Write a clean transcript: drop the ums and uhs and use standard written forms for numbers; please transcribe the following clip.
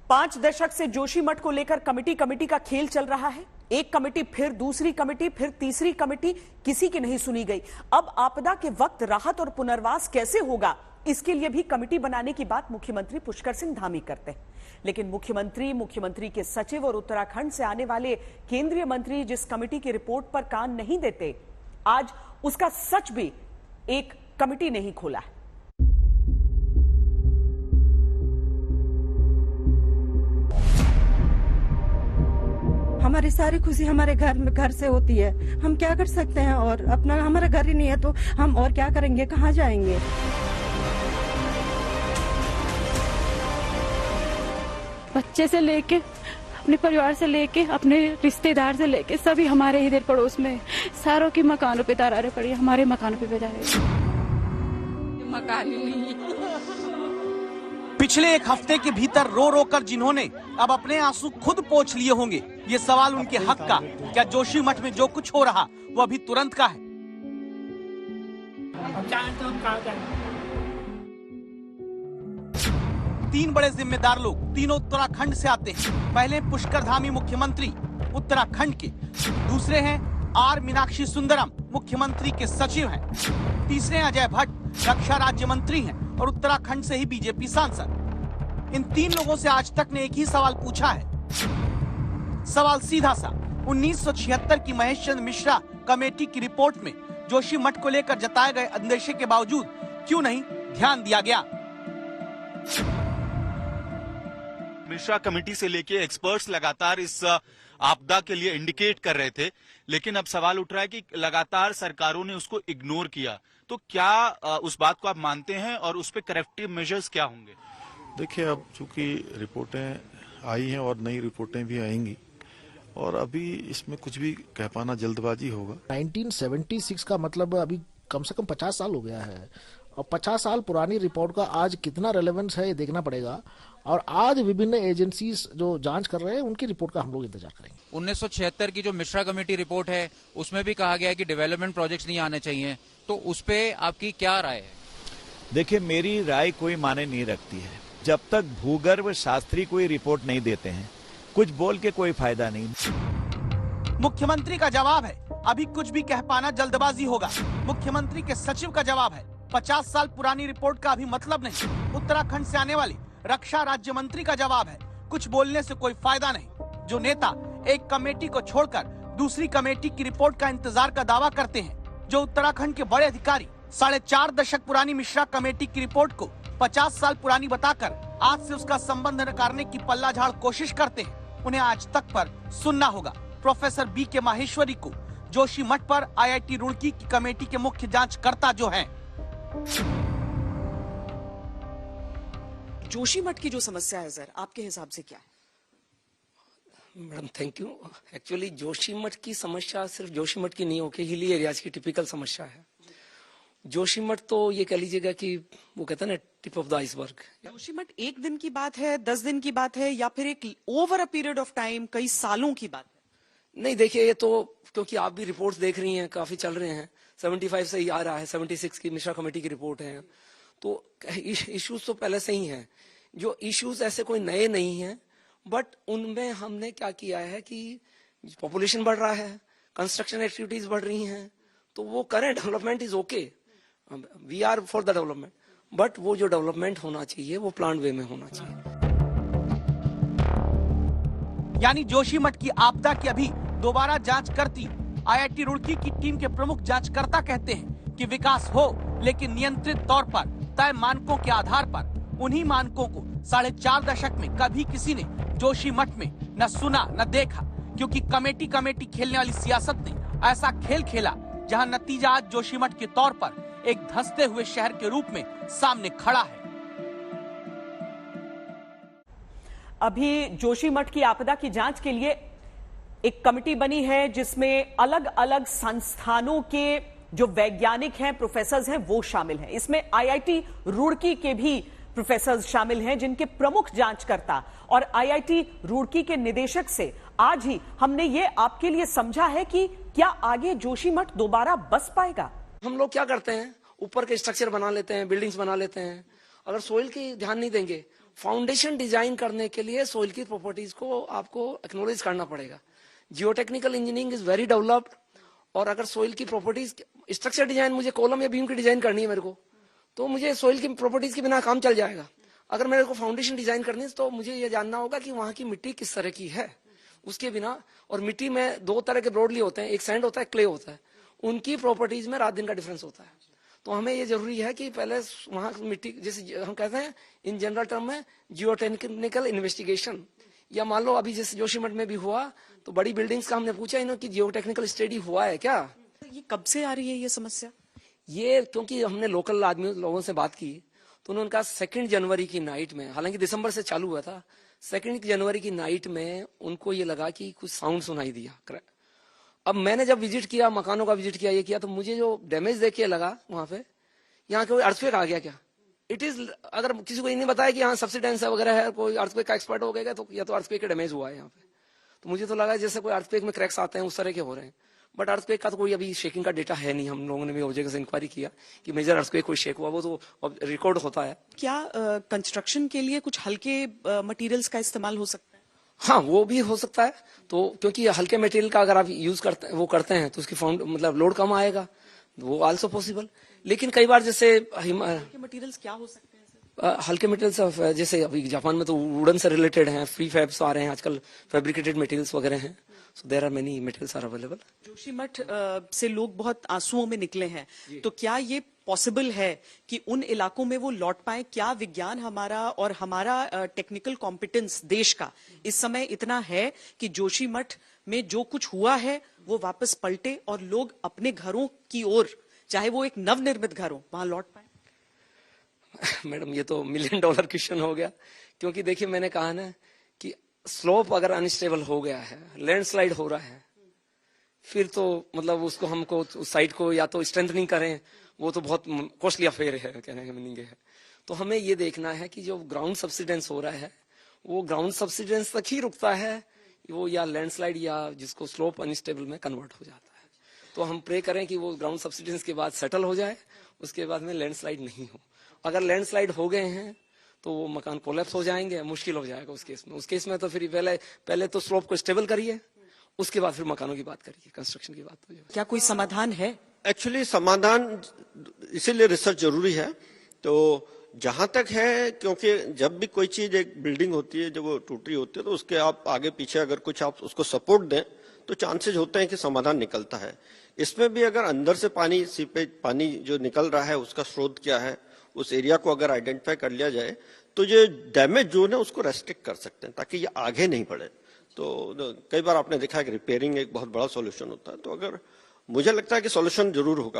5 दशक से जोशीमठ को लेकर कमेटी का खेल चल रहा है। एक कमेटी, फिर दूसरी कमेटी, फिर तीसरी कमेटी, किसी की नहीं सुनी गई। अब आपदा के वक्त राहत और पुनर्वास कैसे होगा, इसके लिए भी कमेटी बनाने की बात मुख्यमंत्री पुष्कर सिंह धामी करते हैं। लेकिन मुख्यमंत्री के सचिव और उत्तराखंड से आने वाले केंद्रीय मंत्री जिस कमेटी की रिपोर्ट पर कान नहीं देते, आज उसका सच भी एक कमेटी नहीं खोला है। हमारी सारी खुशी हमारे घर से होती है। हम क्या कर सकते हैं, और अपना हमारा घर ही नहीं है तो हम और क्या करेंगे, कहाँ जाएंगे। बच्चे से लेके, अपने परिवार से लेके, अपने रिश्तेदार से लेके सभी हमारे इधर पड़ोस में सारों की मकानों पे दरारें पड़ी, हमारे मकानों पे दरारें। मकान नहीं। पिछले एक हफ्ते के भीतर रो रो कर जिन्होंने अब अपने आंसू खुद पोंछ लिए होंगे, ये सवाल उनके हक का, क्या जोशीमठ में जो कुछ हो रहा वो अभी तुरंत का है? तीन बड़े जिम्मेदार लोग तीनों उत्तराखंड से आते हैं। पहले पुष्कर धामी मुख्यमंत्री उत्तराखंड के, दूसरे हैं आर मीनाक्षी सुंदरम मुख्यमंत्री के सचिव हैं, तीसरे हैं अजय भट्ट रक्षा राज्य मंत्री हैं और उत्तराखंड से ही बीजेपी सांसद। इन तीन लोगों से आज तक ने एक ही सवाल पूछा है। सवाल सीधा सा, 1976 की महेश चंद्र मिश्रा कमेटी की रिपोर्ट में जोशीमठ को लेकर जताए गए अंदेशे के बावजूद क्यों नहीं ध्यान दिया गया? मिश्रा कमेटी से लेके एक्सपर्ट्स लगातार इस आपदा के लिए इंडिकेट कर रहे थे, लेकिन अब सवाल उठ रहा है कि लगातार सरकारों ने उसको इग्नोर किया। तो क्या उस बात को आप मानते हैं और उस पे करेक्टिव मेजर्स क्या होंगे? देखिए, अब चूंकि रिपोर्टें आई हैं और नई रिपोर्टें भी आएंगी और अभी इसमें कुछ भी कह पाना जल्दबाजी होगा। 1976 का मतलब अभी कम से कम 50 साल हो गया है और 50 साल पुरानी रिपोर्ट का आज कितना रेलेवेंस है ये देखना पड़ेगा। और आज विभिन्न एजेंसीज जो जांच कर रहे हैं उनकी रिपोर्ट का हम लोग इंतजार करेंगे। 1976 की जो मिश्रा कमेटी रिपोर्ट है उसमें भी कहा गया है कि डेवलपमेंट प्रोजेक्ट्स नहीं आने चाहिए, तो उस पे आपकी क्या राय है? देखिए, मेरी राय कोई माने नहीं रखती है। जब तक भूगर्भ शास्त्री कोई रिपोर्ट नहीं देते हैं, कुछ बोल के कोई फायदा नहीं। मुख्यमंत्री का जवाब है अभी कुछ भी कह पाना जल्दबाजी होगा। मुख्यमंत्री के सचिव का जवाब है 50 साल पुरानी रिपोर्ट का अभी मतलब नहीं। उत्तराखंड से आने वाली रक्षा राज्य मंत्री का जवाब है कुछ बोलने से कोई फायदा नहीं। जो नेता एक कमेटी को छोड़कर दूसरी कमेटी की रिपोर्ट का इंतजार का दावा करते हैं, जो उत्तराखंड के बड़े अधिकारी 4.5 दशक पुरानी मिश्रा कमेटी की रिपोर्ट को 50 साल पुरानी बताकर आज से उसका संबंध नकारने की पल्ला झाड़ कोशिश करते हैं, उन्हें आज तक पर सुनना होगा। प्रोफेसर बी के माहेश्वरी को जोशीमठ पर IIT रुड़की की कमेटी के मुख्य जांचकर्ता जो हैं। जोशीमठ की जो समस्या है सर, आपके हिसाब से क्या है? Madam thank you. Actually Joshimath की समस्या सिर्फ जोशीमठ की नहीं होकर हिली एरियाज की टिपिकल समस्या है। जोशीमठ तो ये कह लीजिएगा कि वो कहते हैं ना tip of the iceberg. Joshimath एक दिन की बात है, 10 दिन की बात है, या फिर एक over a period of time कई सालों की बात है? नहीं, देखिए ये तो क्योंकि आप भी रिपोर्ट्स देख रही हैं, काफी चल रहे हैं। 75 से ही आ रहा है, 76 की मिश्रा कमेटी की रिपोर्ट है, तो इश्यूज तो पहले से ही हैं। जो इश्यूज ऐसे कोई नए नहीं हैं, बट उनमें हमने क्या किया है कि पॉपुलेशन बढ़ रहा है, कंस्ट्रक्शन एक्टिविटीज बढ़ रही हैं, तो वो करें, development is okay, we are for the development, but वो जो डेवलपमेंट होना चाहिए वो प्लान वे में होना चाहिए। यानी जोशीमठ की आपदा की अभी दोबारा जांच करती IIT रुड़की की टीम के प्रमुख जांचकर्ता कहते हैं कि विकास हो, लेकिन नियंत्रित तौर पर, तय मानकों के आधार पर। उन्हीं मानकों को 4.5 दशक में कभी किसी ने जोशीमठ में न सुना न देखा, क्योंकि कमेटी खेलने वाली सियासत ने ऐसा खेल खेला जहां नतीजा आज जोशीमठ के तौर पर एक धंसते हुए शहर के रूप में सामने खड़ा है। अभी जोशीमठ की आपदा की जांच के लिए एक कमेटी बनी है जिसमें अलग अलग संस्थानों के जो वैज्ञानिक हैं, प्रोफेसर हैं, वो शामिल हैं। इसमें IIT रुड़की के भी प्रोफेसर शामिल हैं, जिनके प्रमुख जांचकर्ता और IIT रुड़की के निदेशक से आज ही हमने ये आपके लिए समझा है कि क्या आगे जोशीमठ दोबारा बस पाएगा। हम लोग क्या करते हैं, ऊपर के स्ट्रक्चर बना लेते हैं, बिल्डिंग्स बना लेते हैं, अगर सोइल की ध्यान नहीं देंगे, फाउंडेशन डिजाइन करने के लिए सोइल की प्रॉपर्टीज को आपको एक्नोलेज करना पड़ेगा। Geotechnical engineering is very developed, और अगर सोइल की प्रॉपर्टीज स्ट्रक्चर डिजाइन मुझे कॉलम या बीम की डिजाइन करनी है मेरे को, तो मुझे सोइल की प्रॉपर्टीज के बिना काम चल जाएगा। अगर मेरे को फाउंडेशन डिजाइन करनी है तो मुझे ये जानना होगा कि वहां की मिट्टी किस तरह की है, उसके बिना। और मिट्टी में दो तरह के ब्रॉडली होते हैं, एक सैंड होता है, क्ले होता है, उनकी प्रॉपर्टीज में रात दिन का डिफरेंस होता है। तो हमें ये जरूरी है कि पहले वहां मिट्टी, जैसे हम कहते हैं इन जनरल टर्म में जियोटेक्निकल इन्वेस्टिगेशन, या मान लो अभी जैसे जोशीमठ में भी हुआ तो बड़ी बिल्डिंग्स का हमने पूछा इन्होंने कि जियोटेक्निकल स्टडी हुआ है क्या। ये कब से आ रही है ये समस्या? ये क्योंकि हमने लोकल आदमी लोगों से बात की तो उन्होंने कहा 2 जनवरी की नाइट में, हालांकि दिसंबर से चालू हुआ था, 2 जनवरी की नाइट में उनको ये लगा कि कुछ साउंड सुनाई दिया। अब मैंने जब विजिट किया, मकानों का विजिट किया, ये किया, तो मुझे जो डैमेज देख के लगा वहां पे, यहाँ कोई अर्थक्वेक आ गया क्या। इट इज, अगर किसी को ये नहीं बताया कि यहाँ सब्सिडेंस है वगैरह है, कोई अर्थक्वेक का एक्सपर्ट हो गया तो या तो अर्थक्वेक का डैमेज हुआ है यहाँ पे। तो मुझे तो लगा जैसे कोई अर्थक्वेक में क्रैक्स आते हैं उस तरह के हो रहे हैं, बट अर्थक्वेक का तो कोई अभी शेकिंग का डेटा है नहीं। हम लोगों ने भी और जगह से इंक्वायरी किया कि मेजर अर्थक्वेक कोई शेक हुआ, वो तो रिकॉर्ड होता है। क्या कंस्ट्रक्शन के लिए कुछ हल्के मटेरियल्स का इस्तेमाल हो सकता है? हाँ, वो भी हो सकता है। तो क्योंकि हल्के मटेरियल का अगर आप यूज करते हैं तो उसकी मतलब लोड कम आएगा, वो आल्सो पॉसिबल। लेकिन कई बार जैसे मटेरियल्स क्या हो सकते हैं? हल्के मटेरियल्स जैसे अभी जापान में तो वुडन से रिलेटेड हैं, फ्री फैब्स आ रहे हैं आजकल, फैब्रिकेटेड मटेरियल्स वगैरह हैं। So there are many materials are available. Joshimath से लोग बहुत आंसुओं में निकले हैं, तो क्या ये पॉसिबल है कि उन इलाकों में वो लौट पाए? क्या विज्ञान हमारा और हमारा टेक्निकल कॉम्पिटेंस देश का इस समय इतना है कि जोशीमठ में जो कुछ हुआ है वो वापस पलटे और लोग अपने घरों की ओर, चाहे वो एक नवनिर्मित घर हो, वहां लौट पाए? मैडम, ये तो $1 मिलियन क्वेश्चन हो गया। क्योंकि देखिए, मैंने कहा ना कि स्लोप अगर अनस्टेबल हो गया है, लैंडस्लाइड हो रहा है, फिर तो मतलब उसको हमको उस साइड को या तो स्ट्रेंथनिंग करें, वो तो बहुत कॉस्टली अफेयर है, कहने का मीनिंग है। तो हमें ये देखना है कि जो ग्राउंड सब्सिडेंस हो रहा है वो ग्राउंड सब्सिडेंस तक ही रुकता है, वो या लैंडस्लाइड या जिसको स्लोप अनस्टेबल में कन्वर्ट हो जाता है। तो हम प्रे करें कि वो ग्राउंड सब्सिडेंस के बाद सेटल हो जाए, उसके बाद में लैंडस्लाइड नहीं हो। अगर लैंडस्लाइड हो गए हैं तो वो मकान कोलैप्स हो जाएंगे, मुश्किल हो जाएगा उस केस में। उस केस में तो फिर पहले तो स्लोप को स्टेबल करिए, उसके बाद फिर मकानों की बात करिए, कंस्ट्रक्शन की बात हो जाए। क्या कोई समाधान है? एक्चुअली समाधान इसीलिए रिसर्च जरूरी है। तो जहां तक है, क्योंकि जब भी कोई चीज, एक बिल्डिंग होती है, जब वो टूट रही होती है तो उसके आप आगे पीछे अगर कुछ आप उसको सपोर्ट दें तो चांसेस होते हैं कि समाधान निकलता है। इसमें भी अगर अंदर से पानी, सीपेज पानी जो निकल रहा है उसका स्रोत क्या है, उस एरिया को अगर आइडेंटिफाई कर लिया जाए तो ये डैमेज जोन है उसको रेस्ट्रिक्ट कर सकते हैं ताकि ये आगे नहीं बढ़े। तो कई बार आपने देखा है कि रिपेयरिंग एक बहुत बड़ा सॉल्यूशन होता है। तो अगर मुझे लगता है कि सॉल्यूशन जरूर होगा।